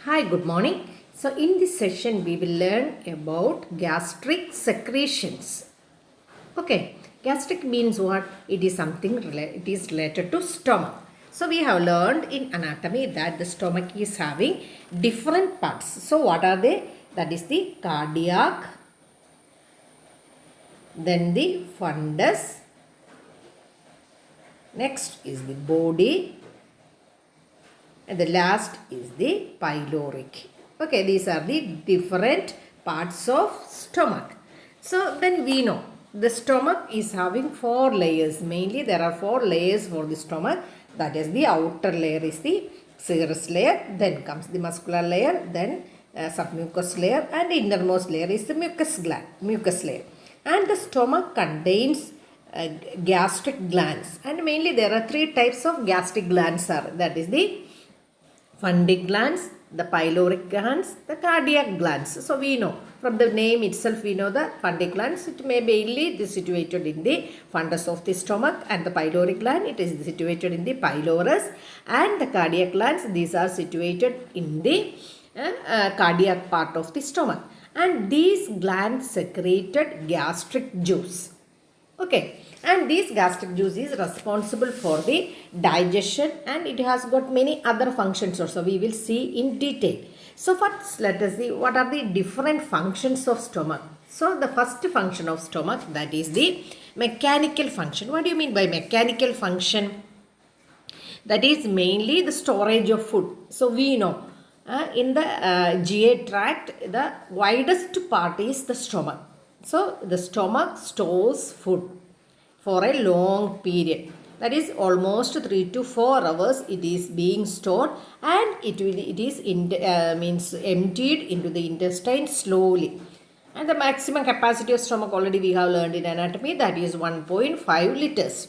Hi, good morning. So, in this session, we will learn about gastric secretions. Okay, gastric means what? It is something it is related to stomach. So, we have learned in anatomy that the stomach is having different parts. So, what are they? That is the cardiac, then the fundus, next is the body, and the last is the pyloric. Okay, these are the different parts of stomach. So then we know the stomach is having four layers. Mainly there are four layers for the stomach. That is, the outer layer is the serous layer, then comes the muscular layer, then submucous layer, and the innermost layer is the mucus layer. And the stomach contains uh, gastric glands, and mainly there are three types of gastric glands are, that is the fundic glands, the pyloric glands, the cardiac glands. So we know from the name itself, we know the fundic glands. It may mainly be situated in the fundus of the stomach, and the pyloric gland, it is situated in the pylorus, and the cardiac glands, these are situated in the cardiac part of the stomach. And these glands secreted gastric juice. Okay, and this gastric juice is responsible for the digestion, and it has got many other functions also. We will see in detail. So first, let us see what are the different functions of stomach. So the first function of stomach, that is the mechanical function. What do you mean by mechanical function? That is mainly the storage of food. So we know in the GI tract, the widest part is the stomach. So the stomach stores food for a long period. That is almost 3 to 4 hours it is being stored, and it is means emptied into the intestine slowly. And the maximum capacity of stomach already we have learned in anatomy, that is 1.5 liters.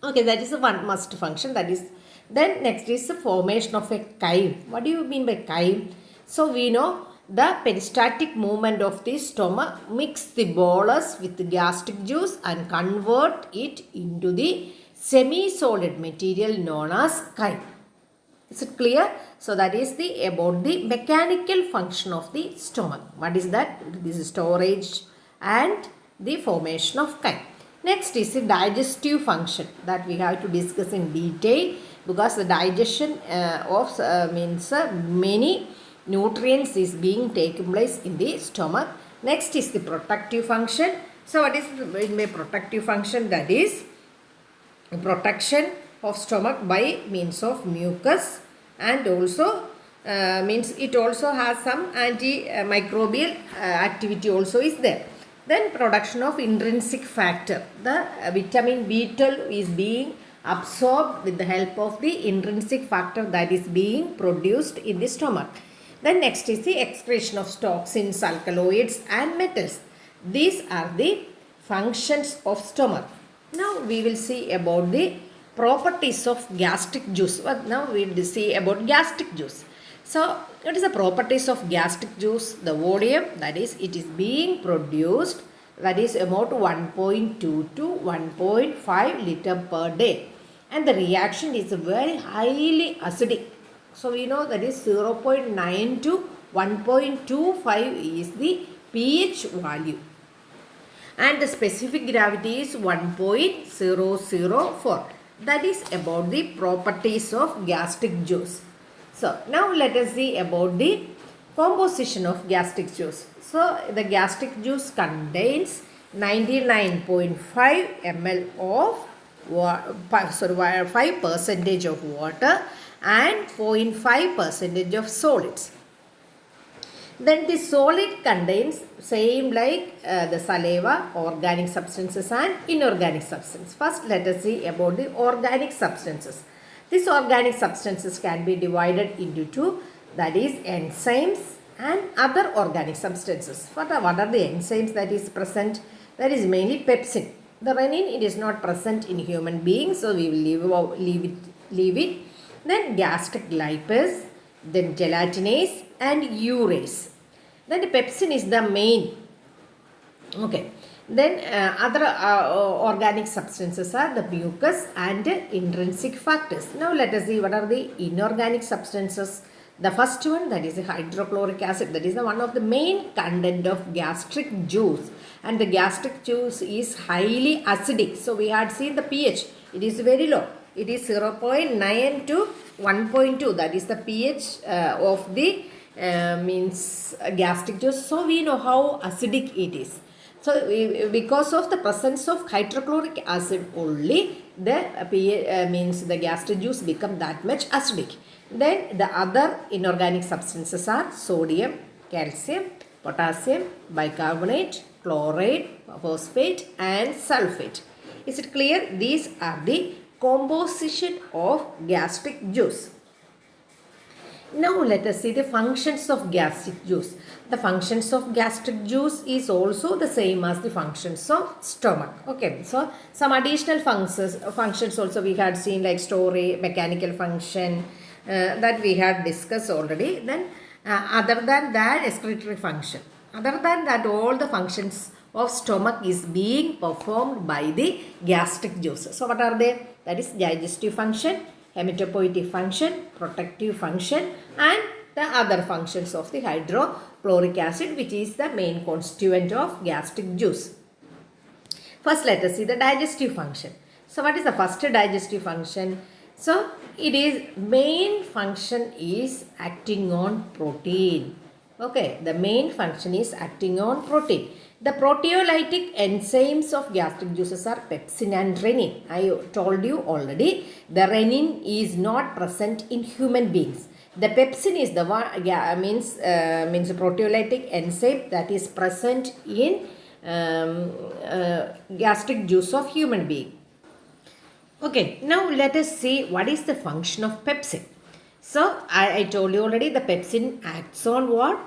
Okay, that is the one must function. That is, then next is the formation of a chyme. What do you mean by chyme? So we know the peristaltic movement of the stomach mix the bolus with the gastric juice and convert it into the semi-solid material known as chyme. Is it clear? So that is the about the mechanical function of the stomach. What is that? This is storage and the formation of chyme. Next is the digestive function that we have to discuss in detail, because the digestion of means many nutrients is being taken place in the stomach. Next is the protective function. So what is the protective function? That is protection of stomach by means of mucus, and also means it also has some antimicrobial activity also is there. Then production of intrinsic factor. The vitamin B12 is being absorbed with the help of the intrinsic factor that is being produced in the stomach. Then next is the excretion of toxins, alkaloids and metals. These are the functions of stomach. Now we will see about the properties of gastric juice. Now we will see about gastric juice. So what is the properties of gastric juice? The volume, that is, it is being produced, that is about 1.2 to 1.5 liter per day, and the reaction is very highly acidic. So we know that is 0.9 to 1.25 is the pH value, and the specific gravity is 1.004. That is about the properties of gastric juice. So now let us see about the composition of gastric juice. So the gastric juice contains 99.5 ml of 5% of water and 0.5% of solids. Then the solid contains same like the saliva, organic substances and inorganic substances. First let us see about the organic substances. These organic substances can be divided into two, that is enzymes and other organic substances. What are the enzymes that is present? That is mainly pepsin. The renin, it is not present in human beings, so we will leave it. Then gastric lipase, then gelatinase and urase. Then the pepsin is the main. Okay. Then other organic substances are the mucus and intrinsic factors. Now let us see what are the inorganic substances. The first one, that is the hydrochloric acid, that is the one of the main content of gastric juice, and the gastric juice is highly acidic. So we had seen the pH, it is very low, it is 0.9 to 1.2, that is the pH of the gastric juice. So we know how acidic it is. So because of the presence of hydrochloric acid only, the the gastric juice become that much acidic. Then the other inorganic substances are sodium, calcium, potassium, bicarbonate, chloride, phosphate and sulfate. Is it clear? These are the composition of gastric juice. Now let us see the functions of gastric juice. The functions of gastric juice is also the same as the functions of stomach. Okay, so some additional functions also we had seen, like storage, mechanical function, that we had discussed already. Then other than that, excretory function. Other than that, all the functions of stomach is being performed by the gastric juice. So what are they? That is digestive function, hematopoietic function, protective function and the other functions of the hydrochloric acid, which is the main constituent of gastric juice. First let us see the digestive function. So what is the first digestive function? So it is main function is acting on protein. Okay, the main function is acting on protein. The proteolytic enzymes of gastric juices are pepsin and renin. I told you already, the renin is not present in human beings. The pepsin is the one, means proteolytic enzyme that is present in gastric juice of human being. Okay, now let us see what is the function of pepsin. So I told you already, the pepsin acts on what?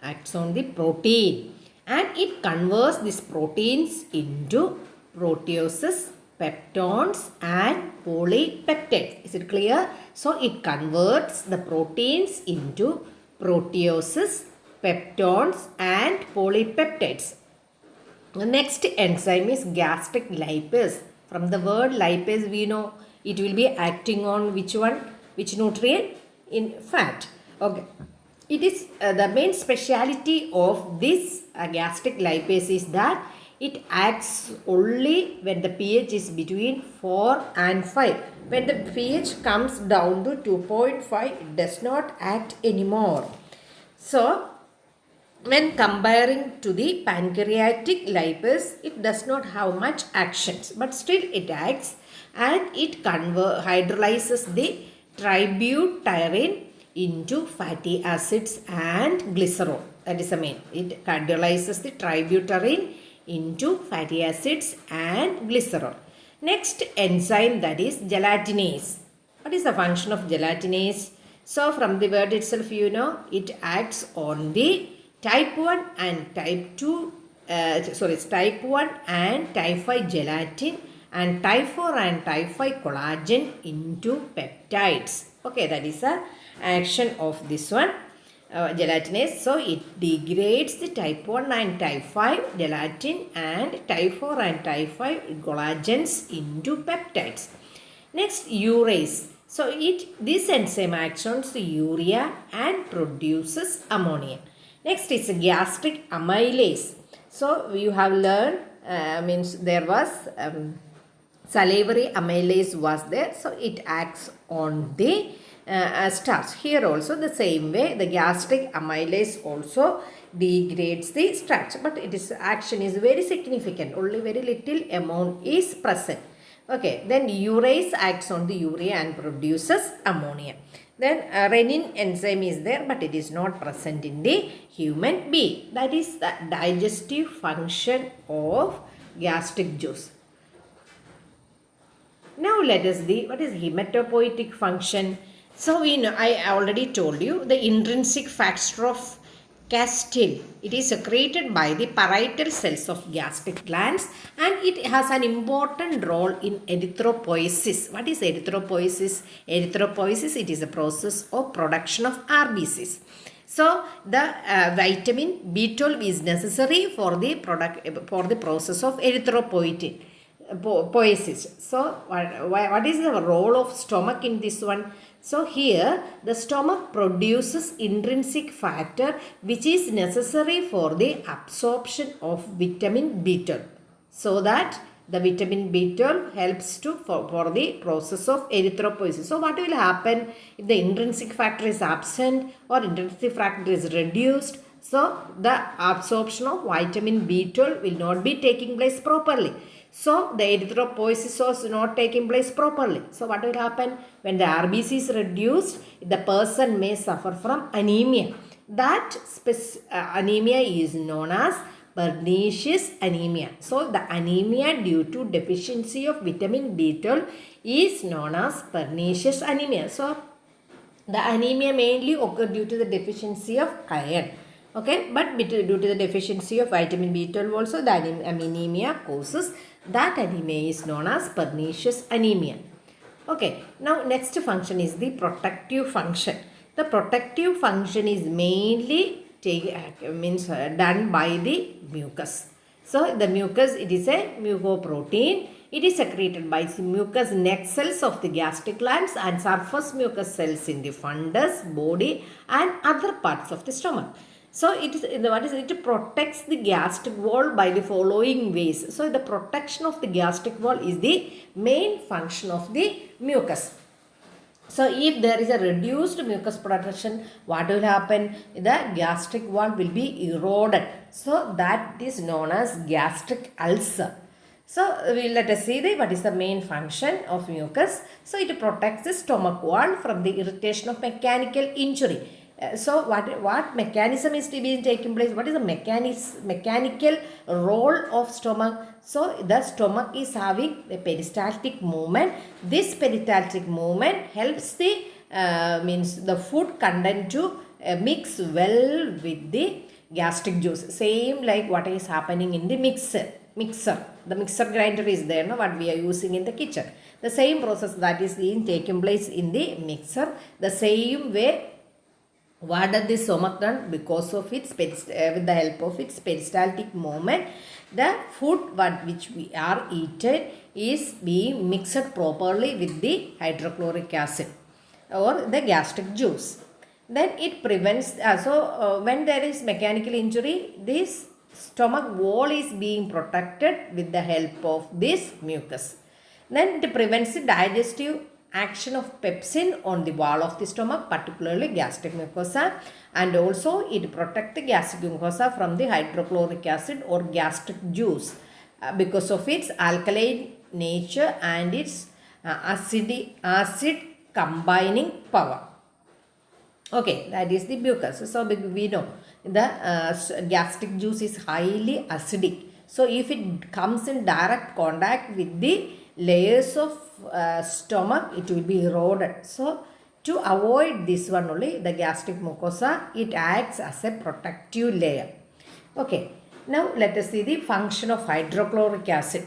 Acts on the protein. And it converts these proteins into proteoses, peptones and polypeptides. Is it clear? So it converts the proteins into proteoses, peptones and polypeptides. The next enzyme is gastric lipase. From the word lipase we know it will be acting on which one? Which nutrient? In fat. Okay. It is the main speciality of this gastric lipase is that it acts only when the pH is between 4 and 5. When the pH comes down to 2.5, it does not act anymore. So when comparing to the pancreatic lipase, it does not have much actions, but still it acts and it hydrolyzes the tributyrene into fatty acids and glycerol. That is the main. It hydrolyzes the tributyrene into fatty acids and glycerol. Next enzyme, that is gelatinase. What is the function of gelatinase? So from the word itself you know it acts on the type 1 and type 2 type 1 and type 5 gelatin and type 4 and type 5 collagen into peptides. Okay, that is the action of this one, gelatinase. So it degrades the type 1 and type 5 gelatin and type 4 and type 5 collagens into peptides. Next, urease. So this enzyme acts on the urea and produces ammonia. Next is gastric amylase. So you have learned, there was salivary amylase was there. So it acts on the starch. Here also the same way, the gastric amylase also degrades the starch, but its action is very significant. Only very little amount is present. Okay, then urease acts on the urea and produces ammonia. Then renin enzyme is there, but it is not present in the human being. That is the digestive function of gastric juice. Now let us see what is hematopoietic function. So we know, I already told you, the intrinsic factor of castin. It is secreted by the parietal cells of gastric glands and it has an important role in erythropoiesis. What is erythropoiesis? Erythropoiesis, it is a process of production of RBCs. So the vitamin B12 is necessary for the process of erythropoiesis. So what is the role of stomach in this one? So here the stomach produces intrinsic factor which is necessary for the absorption of vitamin B12, so that the vitamin B12 helps for the process of erythropoiesis. So what will happen if the intrinsic factor is absent or intrinsic factor is reduced? So the absorption of vitamin B12 will not be taking place properly. So the erythropoiesis was not taking place properly. So what will happen when the RBC is reduced? The person may suffer from anemia. That anemia is known as pernicious anemia. So the anemia due to deficiency of vitamin B12 is known as pernicious anemia. So the anemia mainly occur due to the deficiency of iron. Okay, but due to the deficiency of vitamin B12 also the anemia causes. That anemia is known as pernicious anemia. Okay, now next function is the protective function. The protective function is mainly done by the mucus. So the mucus, it is a mucoprotein. It is secreted by the mucous neck cells of the gastric glands and surface mucous cells in the fundus, body and other parts of the stomach. So it protects the gastric wall by the following ways. So the protection of the gastric wall is the main function of the mucus. So if there is a reduced mucus protection, what will happen? The gastric wall will be eroded. So that is known as gastric ulcer. So let us see what is the main function of mucus. So it protects the stomach wall from the irritation of mechanical injury. So what mechanism is being taking place? What is the mechanical role of stomach? So the stomach is having a peristaltic movement. This peristaltic movement helps the the food content to mix well with the gastric juice. Same like what is happening in the mixer. The mixer grinder is there, no, what we are using in the kitchen. The same process that is being taking place in the mixer. The same way, what does the stomach done? Because of its with the help of its peristaltic movement, the food which we are eating is being mixed properly with the hydrochloric acid or the gastric juice. Then it prevents, when there is mechanical injury, this stomach wall is being protected with the help of this mucus. Then it prevents the digestive action of pepsin on the wall of the stomach, particularly gastric mucosa, and also it protects the gastric mucosa from the hydrochloric acid or gastric juice because of its alkaline nature and its acid combining power. Okay, that is the mucus. So we know the gastric juice is highly acidic. So if it comes in direct contact with the layers of stomach, it will be eroded. So to avoid this one only, the gastric mucosa, it acts as a protective layer. Okay, now let us see the function of hydrochloric acid.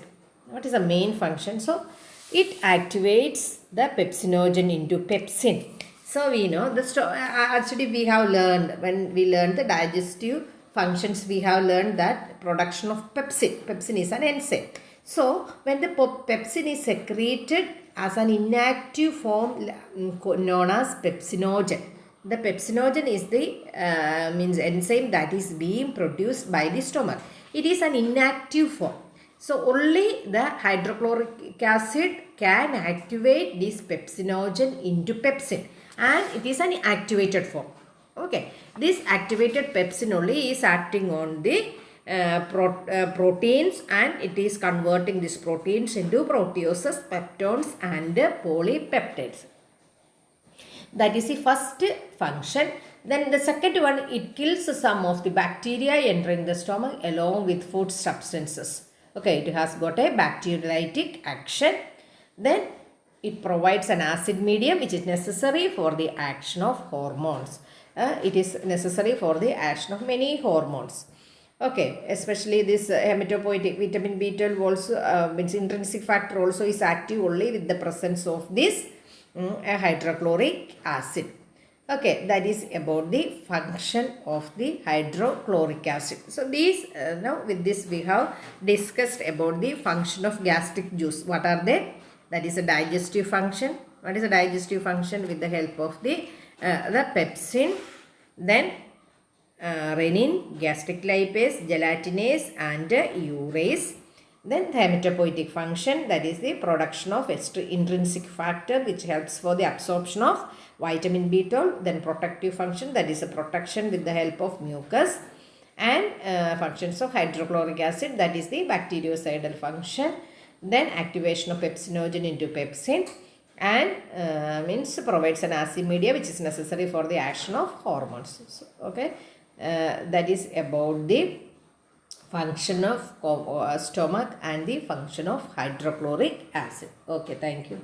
What is the main function? So it activates the pepsinogen into pepsin. So we know actually we have learned, when we learned the digestive functions, we have learned that production of pepsin. Pepsin is an enzyme. So when the pepsin is secreted as an inactive form known as pepsinogen. The pepsinogen is the enzyme that is being produced by the stomach. It is an inactive form. So only the hydrochloric acid can activate this pepsinogen into pepsin, and it is an activated form. Okay, this activated pepsin only is acting on the proteins, and it is converting these proteins into proteases, peptones and polypeptides. That is the first function. Then the second one, it kills some of the bacteria entering the stomach along with food substances. Okay, it has got a bacteriolytic action. Then it provides an acid medium which is necessary for the action of hormones. It is necessary for the action of many hormones. Okay, especially this hematopoietic vitamin B12 also, means intrinsic factor also is active only with the presence of this hydrochloric acid. Okay, that is about the function of the hydrochloric acid. So these, now with this we have discussed about the function of gastric juice. What are they? That is a digestive function, What is the digestive function? With the help of the pepsin, then renin, gastric lipase, gelatinase and urease. Then the hematopoietic function, that is the production of intrinsic factor which helps for the absorption of vitamin B12. Then protective function, that is a protection with the help of mucus. And functions of hydrochloric acid, that is the bactericidal function. Then activation of pepsinogen into pepsin, and means provides an acid media which is necessary for the action of hormones. So, okay, that is about the function of stomach and the function of hydrochloric acid. Okay, thank you.